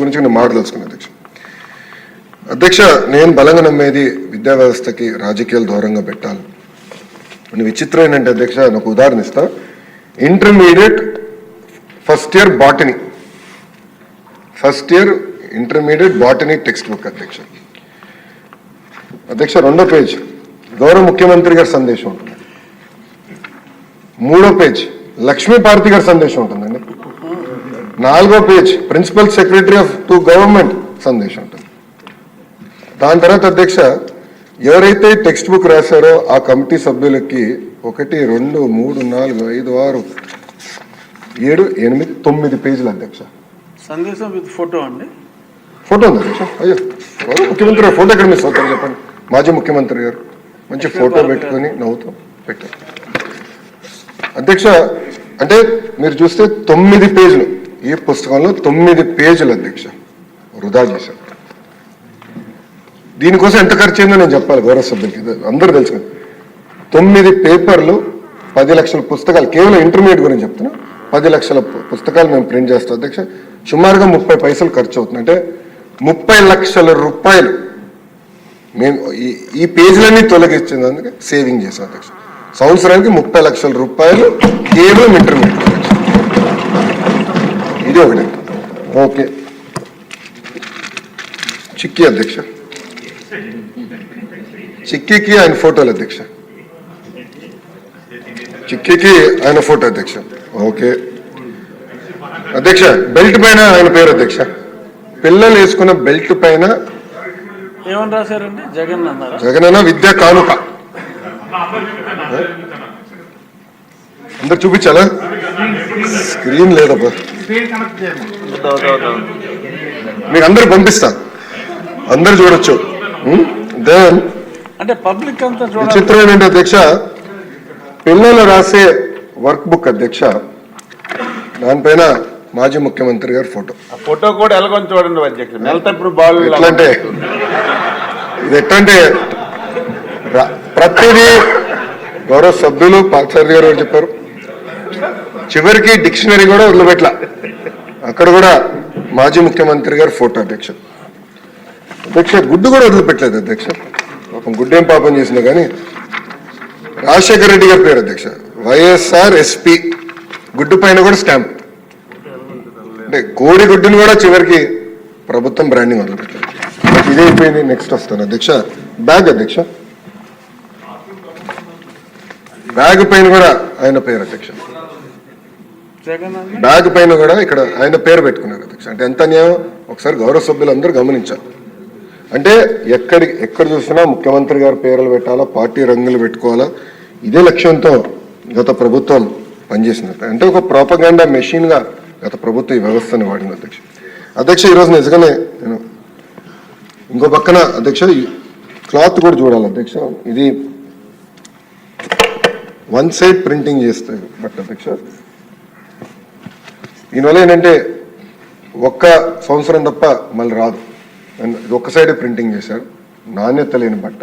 గురించి నేను మాట్లాడదలుచుకున్నాను అధ్యక్ష. అధ్యక్ష, నేను బలంగా నమ్మేది విద్యా వ్యవస్థకి రాజకీయాలు దూరంగా పెట్టాలి అని. విచిత్రం ఏంటంటే అధ్యక్ష, నాకు ఉదాహరణ ఇస్తా. Intermediate first year intermediate botany text book అధ్యక్ష. అధ్యక్ష, 2వ పేజ్ గౌరవ ముఖ్యమంత్రి గారి సందేశం ఉంటుంది. 3వ పేజ్ లక్ష్మీపార్వతి గారి సందేశం ఉంటుందండి. 4వ page principal secretary of to government సందేశం ఉంటుంది. దాని తర్వాత అధ్యక్ష, ఎవరైతే టెక్స్ట్ బుక్ రాశారో ఆ కమిటీ సభ్యులకి 1, 2, 3, 4, 5, 6, 7, 8, 9 పేజీలు అధ్యక్ష. సందేశం విత్ ఫోటో అండి. ఫోటో ఉంది అధ్యక్ష. అయ్యో, ముఖ్యమంత్రి గారు ఫోటో ఎక్కడ మిస్ అవుతారు చెప్పండి. మాజీ ముఖ్యమంత్రి గారు మంచి ఫోటో పెట్టుకొని నవ్వుతూ పెట్టారు అధ్యక్ష. అంటే మీరు చూస్తే 9 పేజీలు, ఈ పుస్తకంలో 9 పేజీలు అధ్యక్ష వృధా చేశారు. దీనికోసం ఎంత ఖర్చు అయిందో నేను చెప్పాలి గౌరవ సభ్యులకి, అందరూ తెలుసుకుని. 9 పేపర్లు, 10 లక్షల పుస్తకాలు, కేవలం ఇంటర్మీడియట్ గురించి చెప్తున్నా. 10 లక్షల పుస్తకాలు మేము ప్రింట్ చేస్తాం అధ్యక్ష. సుమారుగా 30 పైసలు ఖర్చు అవుతుంది. అంటే 30 లక్షల రూపాయలు మేము ఈ పేజీలన్నీ తొలగించేందుకు సేవింగ్ చేసాం అధ్యక్ష. సంవత్సరానికి 30 లక్షల రూపాయలు కేవలం ఇంటర్మీడియట్ అధ్యక్ష. ఇది ఒకటి. ఓకే, చిక్కీ అధ్యక్ష. చిక్కీకి ఆయన ఫోటోలు అధ్యక్ష. చిక్కీకి ఆయన ఫోటో అధ్యక్ష. ఓకే అధ్యక్ష, బెల్ట్ పైన ఆయన పేరు అధ్యక్ష. పిల్లలు వేసుకున్న బెల్ట్ పైన ఏమని రాశారండి? జగన్ అన్నారా? జగనన్న విద్యా కానుక. అందరు చూపించాలా? స్క్రీన్ లేదబ్బా, మీకు అందరు పంపిస్తా, అందరు చూడొచ్చు. దెన్ అంటే పబ్లిక్ అంతా విచిత్రం ఏంటంటే అధ్యక్ష, పిల్లలు రాసే వర్క్ బుక్ అధ్యక్ష, దానిపైన మాజీ ముఖ్యమంత్రి గారి ఫోటో. ఫోటో కూడా ఎలాగొని చూడండి అధ్యక్ష. నెలతప్పుడు బాల్ ఎట్లంటే ఇది ఎట్లంటే ప్రతిదీ గౌరవ సభ్యులు పార్థసారథి గారు చెప్పారు. చివరికి డిక్షనరీ కూడా వదిలిపెట్ల, అక్కడ కూడా మాజీ ముఖ్యమంత్రి గారి ఫోటో అధ్యక్ష. అధ్యక్ష, గుడ్డు కూడా వదిలిపెట్టలేదు అధ్యక్ష. పాపం గుడ్డేం పాపం చేసినా కానీ రాజశేఖర రెడ్డి గారి పేరు అధ్యక్ష. వైఎస్ఆర్ ఎస్పీ గుడ్డు పైన కూడా స్టాంప్. అంటే కోడి గుడ్డును కూడా చివరికి ప్రభుత్వం బ్రాండింగ్ వదిలిపెట్టారు. ఇదైపోయింది. నెక్స్ట్ వస్తాను అధ్యక్ష. బ్యాగ్ అధ్యక్ష, బ్యాగ్ పైన కూడా ఆయన పేరు అధ్యక్ష. బ్యాగ్ పైన కూడా ఇక్కడ ఆయన పేరు పెట్టుకున్నారు అధ్యక్ష. అంటే ఎంత అన్యాయం ఒకసారి గౌరవ సభ్యులు అందరూ గమనించారు. అంటే ఎక్కడ చూసినా ముఖ్యమంత్రి గారి పేర్లు పెట్టాలా, పార్టీ రంగులు పెట్టుకోవాలా, ఇదే లక్ష్యంతో గత ప్రభుత్వం పనిచేసినట్టు. అంటే ఒక ప్రోపగాండా మెషిన్గా గత ప్రభుత్వం ఈ వ్యవస్థని వాడింది అధ్యక్ష. అధ్యక్ష, ఈరోజు నిజంగానే నేను ఇంకో పక్కన అధ్యక్ష ఈ క్లాత్ కూడా చూడాలి అధ్యక్ష. ఇది 1 సైడ్ ప్రింటింగ్ చేస్తాయి బట్ అధ్యక్ష, దీనివల్ల ఏంటంటే ఒక్క సంవత్సరం తప్ప మళ్ళీ రాదు. ఇది ఒక్క సైడే ప్రింటింగ్ చేశారు, నాణ్యత లేని బట్ట.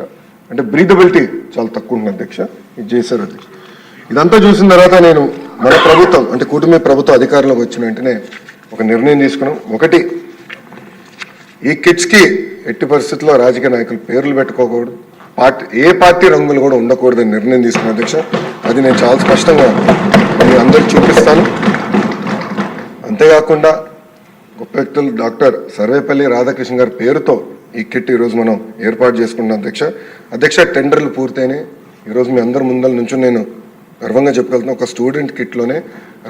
అంటే బ్రీదబిలిటీ చాలా తక్కువ ఉంటుంది అధ్యక్ష. ఇది చేశారు అధ్యక్ష. ఇదంతా చూసిన తర్వాత నేను మన ప్రభుత్వం అంటే కూటమి ప్రభుత్వం అధికారంలోకి వచ్చిన వెంటనే ఒక నిర్ణయం తీసుకున్నాం. ఒకటి, ఈ కిట్స్కి ఎట్టి పరిస్థితుల్లో రాజకీయ నాయకులు పేర్లు పెట్టుకోకూడదు, ఏ పార్టీ రంగులు కూడా ఉండకూడదని నిర్ణయం తీసుకున్న అధ్యక్ష. అది నేను చాలా స్పష్టంగా మీ అందరికి చూపిస్తాను. అంతేకాకుండా గొప్ప వ్యక్తులు డాక్టర్ సర్వేపల్లి రాధాకృష్ణ గారి పేరుతో ఈ కిట్ ఈరోజు మనం ఏర్పాటు చేసుకున్నాం అధ్యక్ష. అధ్యక్ష, టెండర్లు పూర్తయినాయి. ఈరోజు మీ అందరి ముందల నుంచి నేను గర్వంగా చెప్పగలుగుతున్నా, ఒక స్టూడెంట్ కిట్లోనే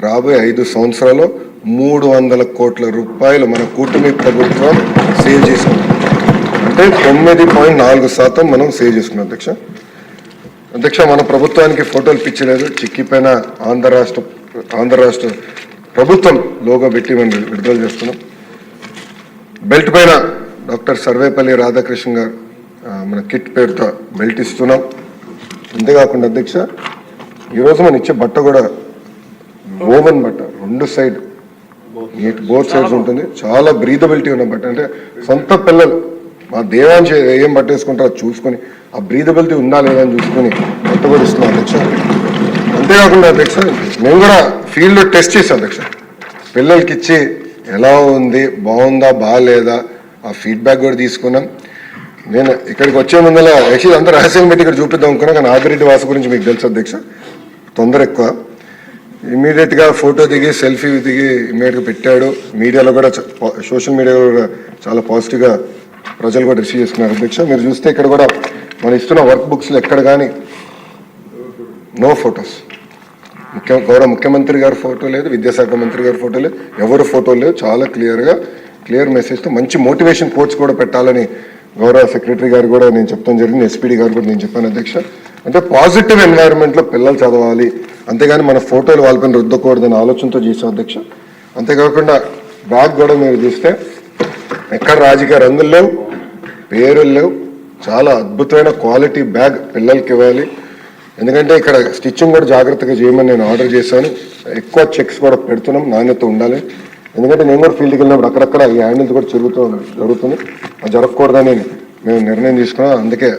రాబోయే 5 సంవత్సరాల్లో 300 కోట్ల రూపాయలు మన కూటమి ప్రభుత్వం సేవ్ చేసుకుంది. అంటే 9.4% మనం సేవ్ చేసుకున్నాం అధ్యక్ష. అధ్యక్ష, మన ప్రభుత్వానికి ఫోటోలు పిచ్చలేదు. చిక్కి పైన ఆంధ్ర రాష్ట్ర ప్రభుత్వం లోగో పెట్టి మనం విడుదల చేస్తున్నాం. బెల్ట్ పైన డాక్టర్ సర్వేపల్లి రాధాకృష్ణ గారు మన కిట్ పేరుతో బెల్ట్ ఇస్తున్నాం. అంతేకాకుండా అధ్యక్ష, ఈరోజు మనం ఇచ్చే బట్ట కూడా ఓవెన్ బట్ట, 2 సైడ్ నీట్ బోత్ సైడ్స్ ఉంటుంది. చాలా బ్రీదబిలిటీ ఉన్న బట్ట. అంటే సొంత పిల్లలు మా దేవాంశ ఏం పట్టేసుకుంటారో చూసుకొని ఆ బ్రీదబిలిటీ ఉందా లేదా అని చూసుకొని బట్ట కూడా ఇస్తున్నాం అధ్యక్ష. అంతేకాకుండా అధ్యక్ష, మేము కూడా ఫీల్డ్లో టెస్ట్ చేసాం అధ్యక్ష. పిల్లలకి ఇచ్చి ఎలా ఉంది, బాగుందా బాగాలేదా, ఆ ఫీడ్బ్యాక్ కూడా తీసుకున్నాం. నేను ఇక్కడికి వచ్చే ముందర యాక్చువల్లీ అందరూ రహస్యం పెట్టి ఇక్కడ చూపిద్దాం అనుకున్నా, కానీ ఆదిరెడ్డి వాసు గురించి మీకు తెలుసు అధ్యక్ష, తొందర ఎక్కువ. ఇమీడియట్గా ఫోటో దిగి సెల్ఫీ దిగి ఇమీడియట్గా పెట్టాడు. మీడియాలో కూడా సోషల్ మీడియాలో కూడా చాలా పాజిటివ్గా ప్రజలు కూడా రిసీవ్ చేసుకున్నారు అధ్యక్ష. మీరు చూస్తే ఇక్కడ కూడా మనం ఇస్తున్న వర్క్ బుక్స్లో ఎక్కడ కానీ నో ఫొటోస్, గౌరవ ముఖ్యమంత్రి గారి ఫోటో లేదు, విద్యాశాఖ మంత్రి గారి ఫోటో లేదు, ఎవరు ఫోటో లేదు. చాలా క్లియర్ మెసేజ్తో మంచి మోటివేషన్ కోట్స్ కూడా పెట్టాలని గౌరవ సెక్రటరీ గారు కూడా నేను చెప్తాను జరిగింది, ఎస్పీడీ గారు కూడా నేను చెప్పాను అధ్యక్ష. అంటే పాజిటివ్ ఎన్వైరన్మెంట్లో పిల్లలు చదవాలి, అంతేగాని మన ఫోటోలు వాళ్ళపైన రుద్దకూడదని ఆలోచనతో చేసాం అధ్యక్ష. అంతేకాకుండా బ్యాగ్ కూడా మీరు చూస్తే ఎక్కడ రాజకీయ రంగులు లేవు, పేరులు లేవు, చాలా అద్భుతమైన క్వాలిటీ బ్యాగ్ పిల్లలకి ఇవ్వాలి. ఎందుకంటే ఇక్కడ స్టిచ్చింగ్ కూడా జాగ్రత్తగా చేయమని నేను ఆర్డర్ చేశాను. ఎక్కువ చెక్స్ కూడా పెడుతున్నాం, నాణ్యత ఉండాలి. ఎందుకంటే నేను కూడా ఫీల్డ్కి వెళ్ళినప్పుడు అక్కడక్కడ ఈ హ్యాండిల్స్ కూడా జరుగుతుంది, అది జరగకూడదని మేము నిర్ణయం తీసుకున్నాం. అందుకే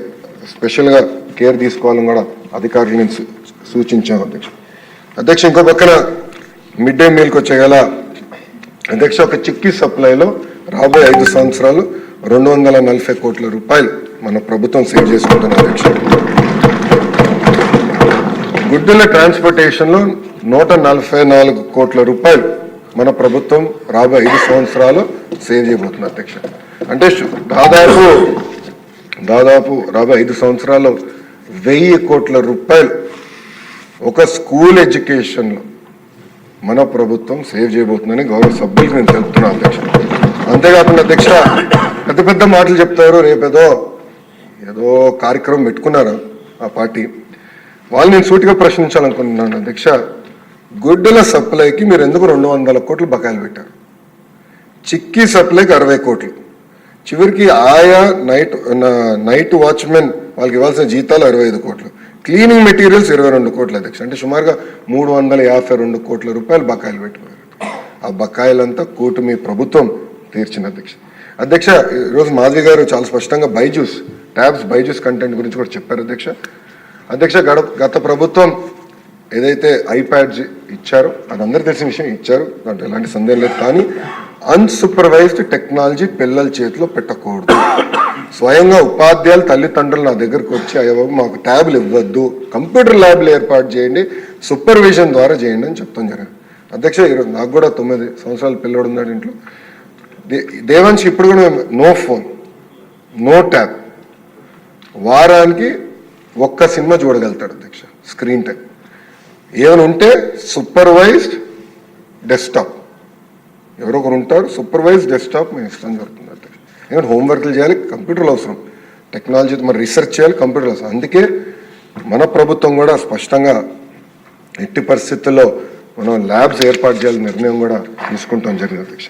స్పెషల్గా కేర్ తీసుకోవాలని కూడా అధికారులు నేను సూచించాను అధ్యక్ష. ఇంకో పక్కన మిడ్ డే మీల్కి వచ్చేగల అధ్యక్ష, ఒక చిక్కీ సప్లైలో రాబోయే 5 సంవత్సరాలు 240 కోట్ల రూపాయలు మన ప్రభుత్వం సేవ్ చేసుకుంటుంది అధ్యక్ష. గుడ్డుల ట్రాన్స్పోర్టేషన్లో 144 కోట్ల రూపాయలు మన ప్రభుత్వం రాబోయే 5 సంవత్సరాలు సేవ్ చేయబోతుంది అధ్యక్ష. అంటే దాదాపు రాబోయే 5 సంవత్సరాలు 1000 కోట్ల రూపాయలు ఒక స్కూల్ ఎడ్యుకేషన్లో మన ప్రభుత్వం సేవ్ చేయబోతుందని గౌరవ సభ్యులకు నేను తెలుపుతున్నాను అధ్యక్ష. అంతేకాకుండా అధ్యక్ష, పెద్ద మాటలు చెప్తారు, రేపేదో కార్యక్రమం పెట్టుకున్నారు ఆ పార్టీ వాళ్ళు. నేను సూటిగా ప్రశ్నించాలనుకుంటున్నాను అధ్యక్ష, గుడ్డుల సప్లైకి మీరు ఎందుకు 200 కోట్లు బకాయిలు పెట్టారు? చిక్కీ సప్లైకి 60 కోట్లు, చివరికి ఆయా నైట్ వాచ్మెన్ వాళ్ళకి ఇవ్వాల్సిన జీతాలు 65 కోట్లు, క్లీనింగ్ మెటీరియల్స్ 22 కోట్లు అధ్యక్ష. అంటే సుమారుగా 352 కోట్ల రూపాయలు బకాయిలు పెట్టిపోయారు. ఆ బకాయిలంతా కూటమి ప్రభుత్వం తీర్చిన అధ్యక్ష. ఈరోజు మాధవి గారు చాలా స్పష్టంగా బైజూస్ కంటెంట్ గురించి కూడా చెప్పారు అధ్యక్ష. గత ప్రభుత్వం ఏదైతే ఐప్యాడ్స్ ఇచ్చారో అది అందరికీ తెలిసిన విషయం, ఇచ్చారు, దాంట్లో ఎలాంటి సందేహం లేదు. కానీ అన్సూపర్వైజ్డ్ టెక్నాలజీ పిల్లల చేతిలో పెట్టకూడదు. స్వయంగా ఉపాధ్యాయులు తల్లిదండ్రులు నా దగ్గరకు వచ్చి అయ్యో మాకు ట్యాబ్లు ఇవ్వద్దు, కంప్యూటర్ ల్యాబ్లు ఏర్పాటు చేయండి, సూపర్విజన్ ద్వారా చేయండి అని చెప్తాం జరిగింది అధ్యక్ష. ఈరోజు నాకు కూడా 9 సంవత్సరాల పిల్లడు ఉన్నాడు ఇంట్లో. దేవాంశ్ ఇప్పుడు కూడా నో ఫోన్, నో ట్యాబ్, వారానికి 1 సినిమా చూడగలుగుతాడు అధ్యక్ష. స్క్రీన్ టైం ఏమైనా ఉంటే సూపర్వైజ్డ్ డెస్క్టాప్, ఎవరో ఒకరు ఉంటారు, సూపర్వైజ్డ్ డెస్క్టాప్ మేము ఇష్టం జరుగుతుంది అధ్యక్ష. ఎందుకంటే హోంవర్క్లు చేయాలి, కంప్యూటర్లు అవసరం, టెక్నాలజీ మరి రీసెర్చ్ చేయాలి, కంప్యూటర్లు అవసరం. అందుకే మన ప్రభుత్వం కూడా స్పష్టంగా ఎట్టి పరిస్థితుల్లో మనం ల్యాబ్స్ ఏర్పాటు చేయాలని నిర్ణయం కూడా తీసుకుంటాం జరిగింది అధ్యక్ష.